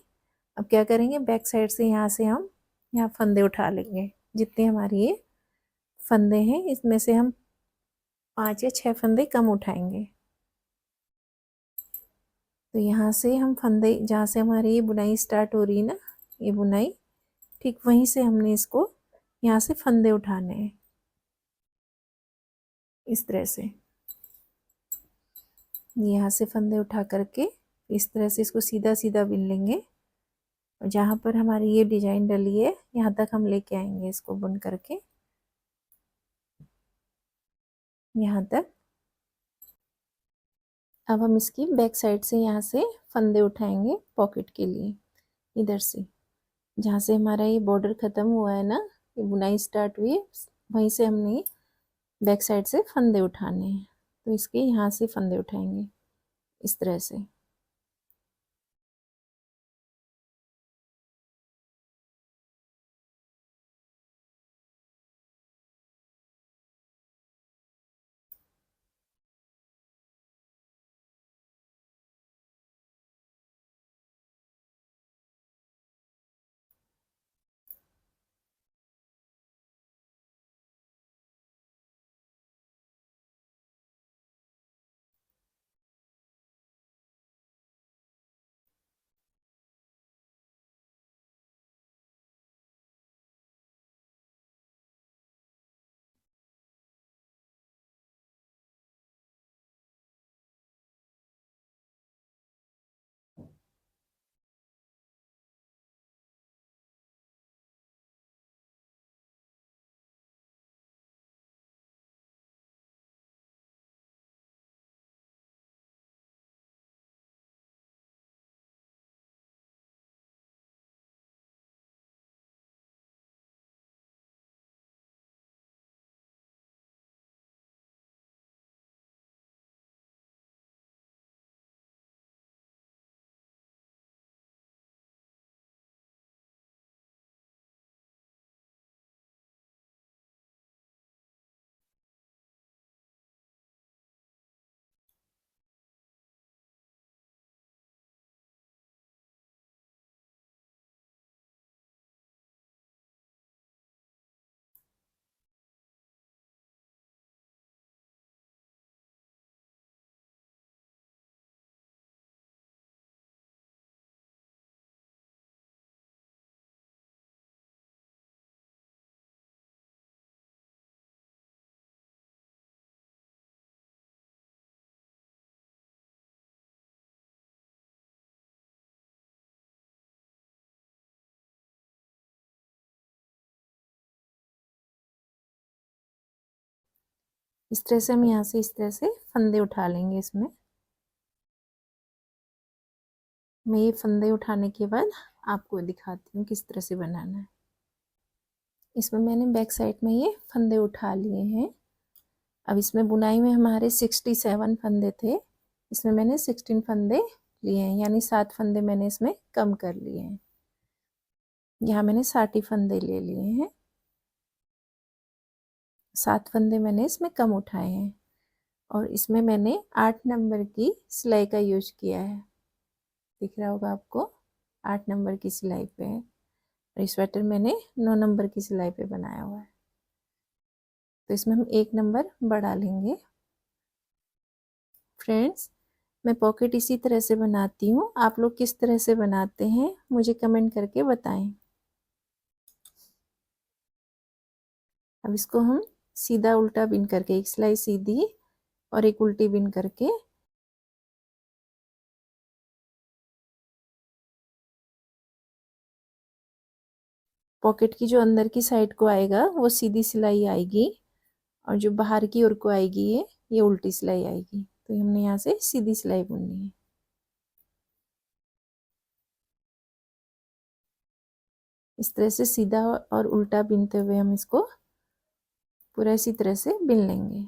अब क्या करेंगे, बैक साइड से हम यहाँ फंदे उठा लेंगे। जितने हमारी ये फंदे हैं इसमें से हम 5 या 6 फंदे कम उठाएंगे। तो यहाँ से हम फंदे, जहाँ से हमारी ये बुनाई स्टार्ट हो रही है ना, ये बुनाई, ठीक वहीं से हमने इसको यहाँ से फंदे उठाने हैं, इस तरह से। यहाँ से फंदे उठा करके इस तरह से इसको सीधा सीधा बिन लेंगे, और जहाँ पर हमारी ये डिजाइन डली है यहाँ तक हम लेके आएंगे इसको बुन करके, यहाँ तक। अब हम इसकी बैक साइड से यहाँ से फंदे उठाएंगे पॉकेट के लिए, इधर से जहाँ से हमारा ये बॉर्डर ख़त्म हुआ है ना, ये बुनाई स्टार्ट हुई है, वहीं से हमने बैक साइड से फंदे उठाने हैं। तो इसके यहाँ से फंदे उठाएंगे इस तरह से। इस तरह से हम यहाँ से इस तरह से फंदे उठा लेंगे इसमें। मैं ये फंदे उठाने के बाद आपको दिखाती हूँ किस तरह से बनाना है। इसमें मैंने बैक साइड में ये फंदे उठा लिए हैं। अब इसमें बुनाई में हमारे 67 फंदे थे, इसमें मैंने 16 फंदे लिए हैं, यानी 7 फंदे मैंने इसमें कम कर लिए हैं। यहाँ मैंने 60 फंदे ले लिए हैं, 7 फंदे मैंने इसमें कम उठाए हैं, और इसमें मैंने 8 नंबर की सिलाई का यूज किया है, दिख रहा होगा आपको, 8 नंबर की सिलाई पे है। और इस स्वेटर मैंने 9 नंबर की सिलाई पे बनाया हुआ है। तो इसमें हम 1 नंबर बढ़ा लेंगे। फ्रेंड्स, मैं पॉकेट इसी तरह से बनाती हूँ, आप लोग किस तरह से बनाते हैं मुझे कमेंट करके बताएं। अब इसको हम सीधा उल्टा बिन करके, एक सिलाई सीधी और एक उल्टी बिन करके पॉकेट की जो अंदर की साइड को आएगा वो सीधी सिलाई आएगी, और जो बाहर की ओर को आएगी ये उल्टी सिलाई आएगी। तो हमने यहाँ से सीधी सिलाई बुननी है। इस तरह से सीधा और उल्टा बिनते हुए हम इसको पूरा इसी तरह से बिन लेंगे।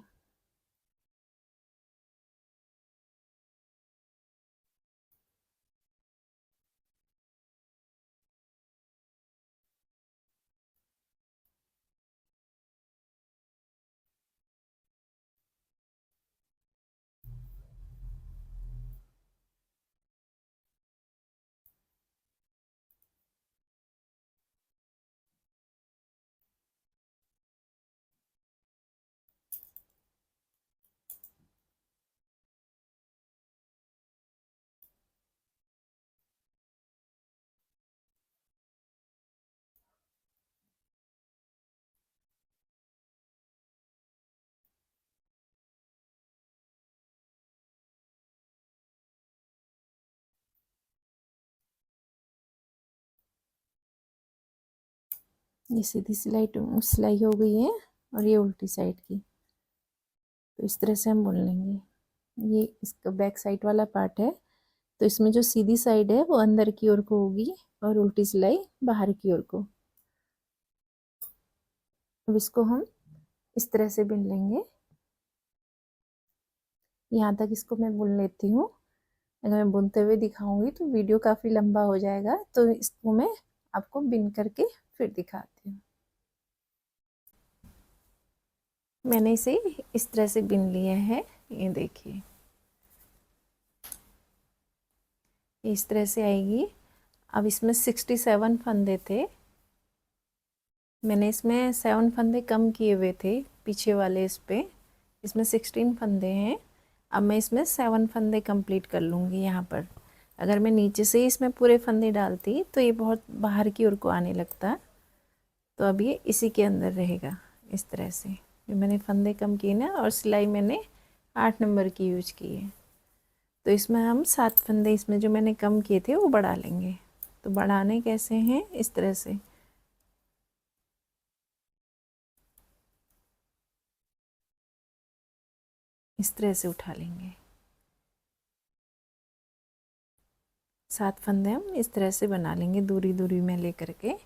ये सीधी सिलाई हो गई है और ये उल्टी साइड की। तो इस तरह से हम बुन लेंगे। ये इसका बैक साइड वाला पार्ट है, तो इसमें जो सीधी साइड है वो अंदर की ओर को होगी और उल्टी सिलाई बाहर की ओर को। अब इसको हम इस तरह से बुन लेंगे। यहाँ तक इसको मैं बुन लेती हूँ। अगर मैं बुनते हुए दिखाऊंगी तो वीडियो काफ़ी लंबा हो जाएगा, तो इसको मैं आपको बिन करके फिर दिखाती हूँ। मैंने इसे इस तरह से बिन लिया है, ये देखिए इस तरह से आएगी। अब इसमें 67 फंदे थे, मैंने इसमें 7 फंदे कम किए हुए थे पीछे वाले इस पे। इसमें 16 फंदे हैं। अब मैं इसमें 7 फंदे कंप्लीट कर लूँगी यहाँ पर। अगर मैं नीचे से ही इसमें पूरे फंदे डालती तो ये बहुत बाहर की ओर को आने लगता, तो अब ये इसी के अंदर रहेगा इस तरह से। जो मैंने फंदे कम किए ना, और सिलाई मैंने 8 नंबर की यूज की है, तो इसमें हम 7 फंदे इसमें जो मैंने कम किए थे वो बढ़ा लेंगे। तो बढ़ाने कैसे हैं, इस तरह से इस तरह से उठा लेंगे। 7 फंदे हम इस तरह से बना लेंगे दूरी दूरी में लेकर के।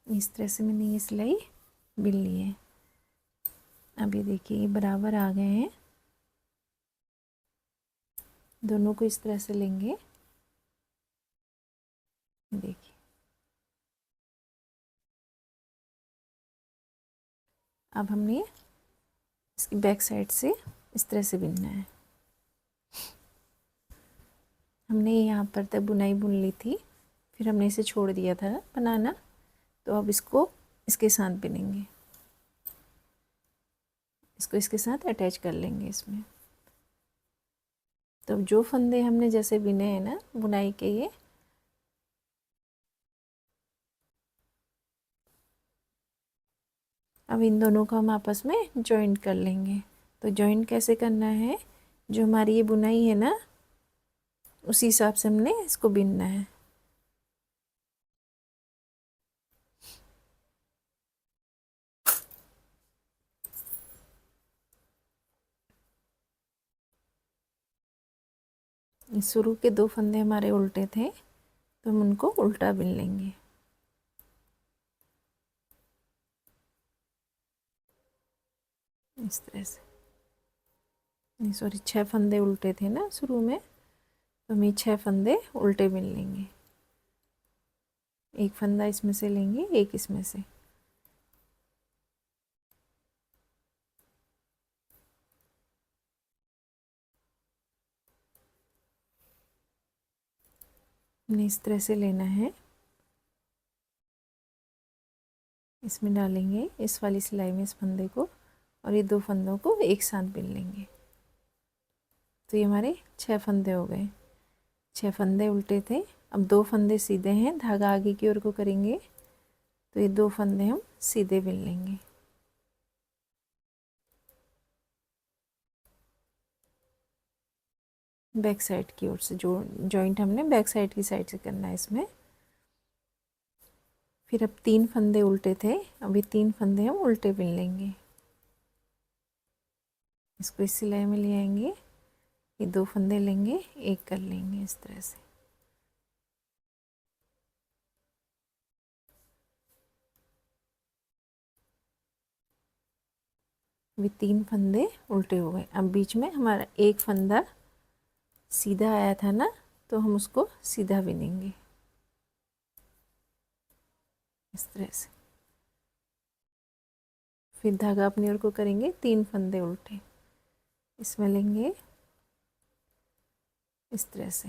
इस तरह से मैंने ये सिलाई बिन ली है। अब ये देखिए ये बराबर आ गए हैं, दोनों को इस तरह से लेंगे। देखिए अब हमने इसकी बैक साइड से इस तरह से बिनना है। हमने यहाँ पर तक बुनाई बुन ली थी, फिर हमने इसे छोड़ दिया था बनाना, तो अब इसको इसके साथ बिनेंगे। इसको इसके साथ अटैच कर लेंगे इसमें। तो जो फंदे हमने जैसे बिने हैं ना बुनाई के, ये अब इन दोनों को हम आपस में जॉइंट कर लेंगे। तो जॉइंट कैसे करना है, जो हमारी ये बुनाई है ना उसी हिसाब से हमने इसको बिनना है। शुरू के 2 फंदे हमारे उल्टे थे, तो हम उनको उल्टा बिन लेंगे इस तरह से। नहीं सॉरी, 6 फंदे उल्टे थे ना शुरू में, तो हम ये 6 फंदे उल्टे बिन लेंगे। एक फंदा इसमें से लेंगे, एक इसमें से। हमने इस तरह से लेना है। इसमें डालेंगे इस वाली सिलाई में इस फंदे को, और ये 2 फंदों को एक साथ बिन लेंगे। तो ये हमारे 6 फंदे हो गए। 6 फंदे उल्टे थे, अब 2 फंदे सीधे हैं, धागा आगे की ओर को करेंगे, तो ये 2 फंदे हम सीधे बिन लेंगे। बैक साइड की ओर से, जो जॉइंट हमने बैक साइड की साइड से करना है इसमें। फिर अब 3 फंदे उल्टे थे, अभी 3 फंदे हम उल्टे बिन लेंगे। इसको इस सिलाई में ले आएंगे, ये 2 फंदे लेंगे, एक कर लेंगे इस तरह से। अभी 3 फंदे उल्टे हो गए। अब बीच में हमारा एक फंदा सीधा आया था ना, तो हम उसको सीधा बिनेंगे इस तरह से। फिर धागा अपनी ओर को करेंगे, 3 फंदे उल्टे इसमें लेंगे इस तरह से।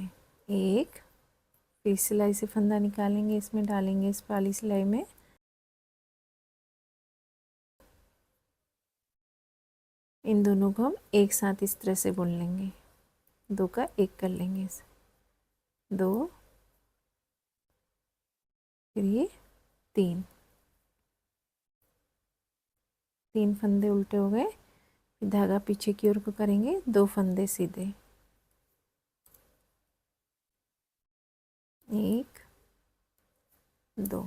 एक, फिर सिलाई से फंदा निकालेंगे, इसमें डालेंगे इस वाली सिलाई में, इन दोनों को हम एक साथ इस तरह से बुन लेंगे। 2 का 1 कर लेंगे इसे, 2, फिर ये 3 फंदे उल्टे हो गए। फिर धागा पीछे की ओर को करेंगे, 2 फंदे सीधे, 1, 2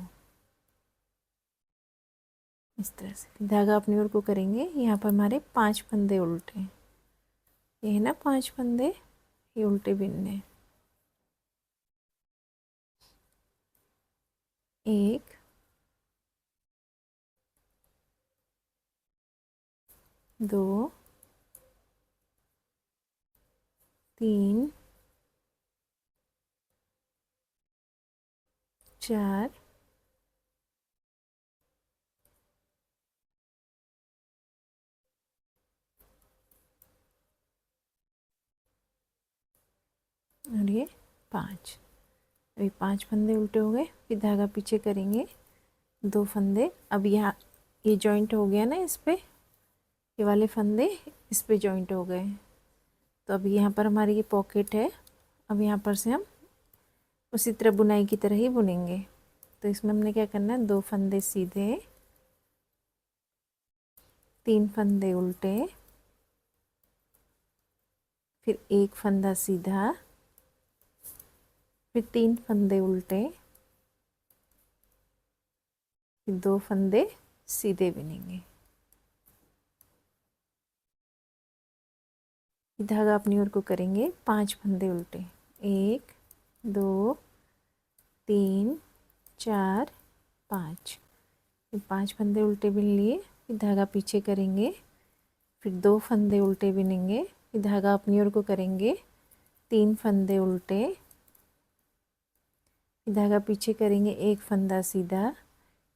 इस तरह से। धागा अपनी ओर को करेंगे, यहाँ पर हमारे 5 फंदे उल्टे, ये है ना 5 फंदे, ये उल्टे बिनने। 1, 2, 3, 4, और ये 5। अभी 5 फंदे उल्टे हो गए। फिर धागा पीछे करेंगे, 2 फंदे। अब यहाँ ये जॉइंट हो गया ना, इस पे ये वाले फंदे इस पे जॉइंट हो गए। तो अब यहाँ पर हमारी ये पॉकेट है, अब यहाँ पर से हम उसी तरह बुनाई की तरह ही बुनेंगे। तो इसमें हमने क्या करना है, 2 फंदे सीधे, 3 फंदे उल्टे, फिर 1 फंदा सीधा, फिर 3 फंदे उल्टे, फिर 2 फंदे सीधे बिनेंगे। धागा अपनी ओर को करेंगे, 5 फंदे उल्टे, 1, 2, 3, 4, 5। फिर 5 फंदे उल्टे बिन लिए। फिर धागा पीछे करेंगे, फिर 2 फंदे उल्टे बिनेंगे। फिर धागा अपनी ओर को करेंगे, 3 फंदे उल्टे, फिर धागा पीछे करेंगे, 1 फंदा सीधा,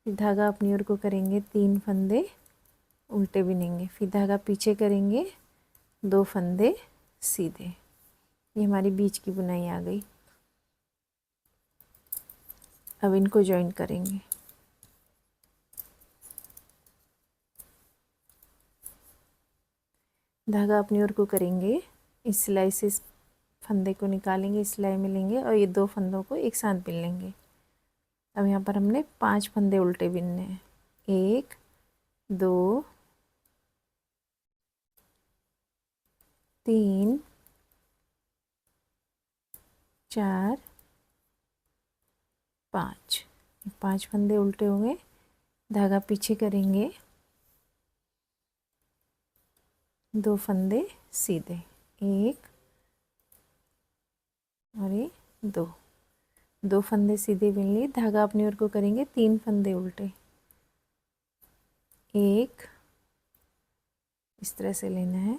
फिर धागा अपनी ओर को करेंगे, 3 फंदे उल्टे बिनेंगे। फिर धागा पीछे करेंगे, 2 फंदे सीधे। ये हमारी बीच की बुनाई आ गई। अब इनको जॉइन करेंगे। धागा अपनी ओर को करेंगे, इस सिलाई से इस फंदे को निकालेंगे, इस सिलाई में लेंगे, और ये 2 फंदों को एक साथ बिन लेंगे। अब यहाँ पर हमने 5 फंदे उल्टे बिनने हैं, 1, 2, 3, 4, 5। 5 फंदे उल्टे हो गए। धागा पीछे करेंगे, 2 फंदे सीधे, 1 और ये 2 फंदे सीधे बिन लिए। धागा अपनी ओर को करेंगे, 3 फंदे उल्टे, 1 इस तरह से लेना है,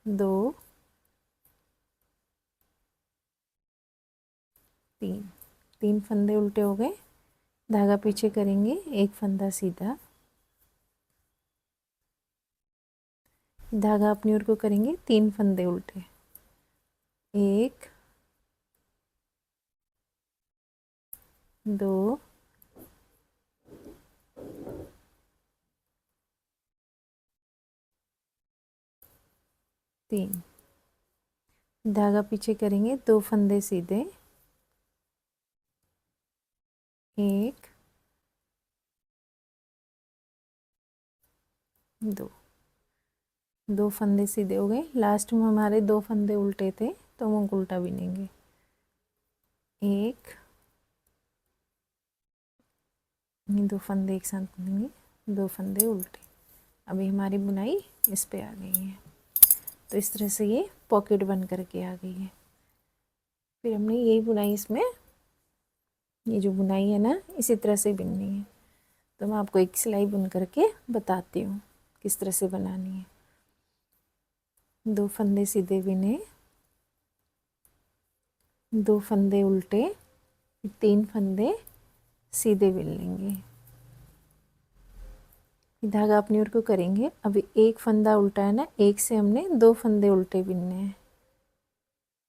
2, 3 3 फंदे उल्टे हो गए, धागा पीछे करेंगे, एक फंदा सीधा, धागा अपनी ओर को करेंगे, 3 फंदे उल्टे, 1 2 3, धागा पीछे करेंगे, 2 फंदे सीधे, 1 2 फंदे सीधे हो गए। लास्ट में हमारे 2 फंदे उल्टे थे तो हम उनको उल्टा बिनेंगे, 1 2 फंदे एक साथ बुनेंगे, 2 फंदे उल्टे। अभी हमारी बुनाई इस पे आ गई है। तो इस तरह से ये पॉकेट बन करके आ गई है। फिर हमने यही बुनाई इसमें, ये जो बुनाई है ना, इसी तरह से बिननी है। तो मैं आपको एक सिलाई बुन करके बताती हूँ किस तरह से बनानी है। 2 फंदे सीधे बिने, 2 फंदे उल्टे, 3 फंदे सीधे बिन लेंगे, धागा अपनी ओर को करेंगे। अभी एक फंदा उल्टा है ना, एक से हमने 2 फंदे उल्टे बिनने हैं,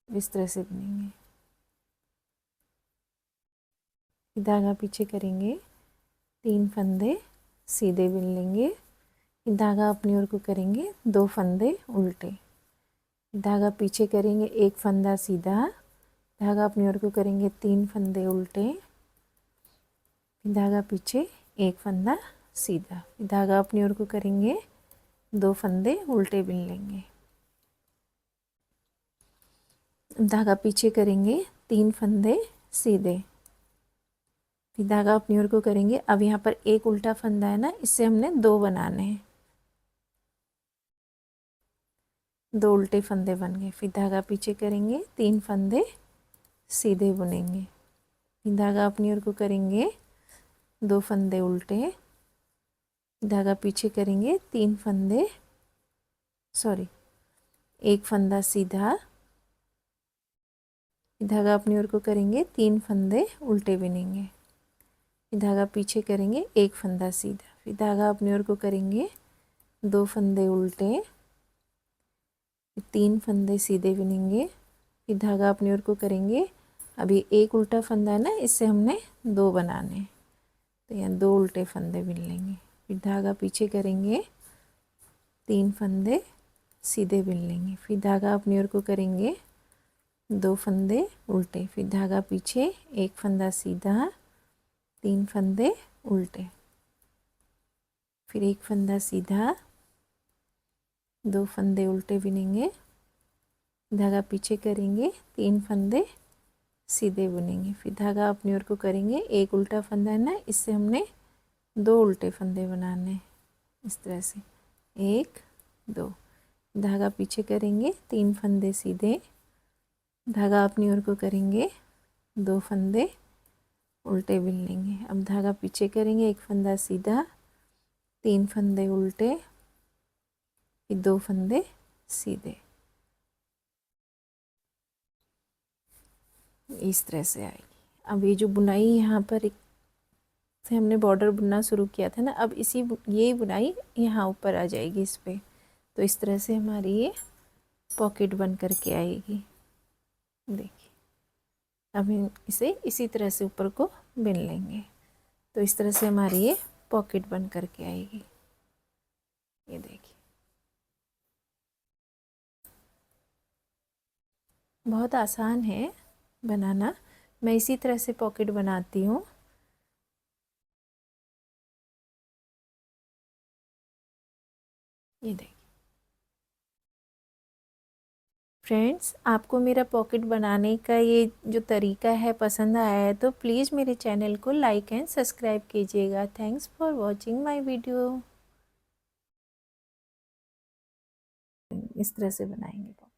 इस तरह से बिनेंगे, धागा पीछे करेंगे, 3 फंदे सीधे बिन लेंगे, धागा अपनी ओर को करेंगे, 2 फंदे उल्टे, धागा पीछे करेंगे, एक फंदा सीधा, धागा अपनी ओर को करेंगे, 3 फंदे उल्टे, धागा पीछे, एक फंदा सीधा, धागा अपनी ओर को करेंगे, 2 फंदे उल्टे बिन लेंगे, धागा पीछे करेंगे, 3 फंदे सीधे, धागा अपनी ओर को करेंगे। अब यहाँ पर एक उल्टा फंदा है ना, इससे हमने 2 बनाने हैं, 2 उल्टे फंदे बन गए। फिर धागा पीछे करेंगे, 3 फंदे सीधे बुनेंगे, धागा अपनी ओर को करेंगे, 2 फंदे उल्टे, धागा पीछे करेंगे, 3 फंदे एक फंदा सीधा, धागा अपनी ओर को करेंगे, 3 फंदे उल्टे बिनेंगे, धागा पीछे करेंगे, एक फंदा सीधा, फिर धागा अपनी ओर को करेंगे, 2 फंदे उल्टे, 3 फंदे सीधे बिनेंगे, फिर धागा अपनी ओर को करेंगे। अभी एक उल्टा फंदा है ना, इससे हमने 2 बनाने, तो यहाँ 2 उल्टे फंदे बिन लेंगे, फिर धागा पीछे करेंगे, 3 फंदे सीधे बिन लेंगे, फिर धागा अपनी ओर को करेंगे, 2 फंदे उल्टे, फिर धागा पीछे, एक फंदा सीधा, 3 फंदे उल्टे, फिर एक फंदा सीधा, 2 फंदे उल्टे बिनेंगे, धागा पीछे करेंगे, 3 फंदे सीधे बुनेंगे, फिर धागा अपनी ओर को करेंगे, एक उल्टा फंदा है ना, इससे हमने 2 उल्टे फंदे बनाने, इस तरह से 1 2, धागा पीछे करेंगे, 3 फंदे सीधे, धागा अपनी ओर को करेंगे, 2 फंदे उल्टे बिन लेंगे। अब धागा पीछे करेंगे, एक फंदा सीधा, 3 फंदे उल्टे, फिर 2 फंदे सीधे, इस तरह से आएगी। अब ये जो बुनाई यहाँ पर एक से हमने बॉर्डर बुनना शुरू किया था ना, अब ये बुनाई यहाँ ऊपर आ जाएगी इस पे। तो इस तरह से हमारी ये पॉकेट बन करके आएगी। देखिए, अब इसे इसी तरह से ऊपर को बिन लेंगे, तो इस तरह से हमारी ये पॉकेट बन करके आएगी। ये देखिए, बहुत आसान है बनाना। मैं इसी तरह से पॉकेट बनाती हूँ। ये देखिए फ्रेंड्स, आपको मेरा पॉकेट बनाने का ये जो तरीका है पसंद आया है तो प्लीज़ मेरे चैनल को लाइक एंड सब्सक्राइब कीजिएगा। Thanks for watching my video. इस तरह से बनाएंगे।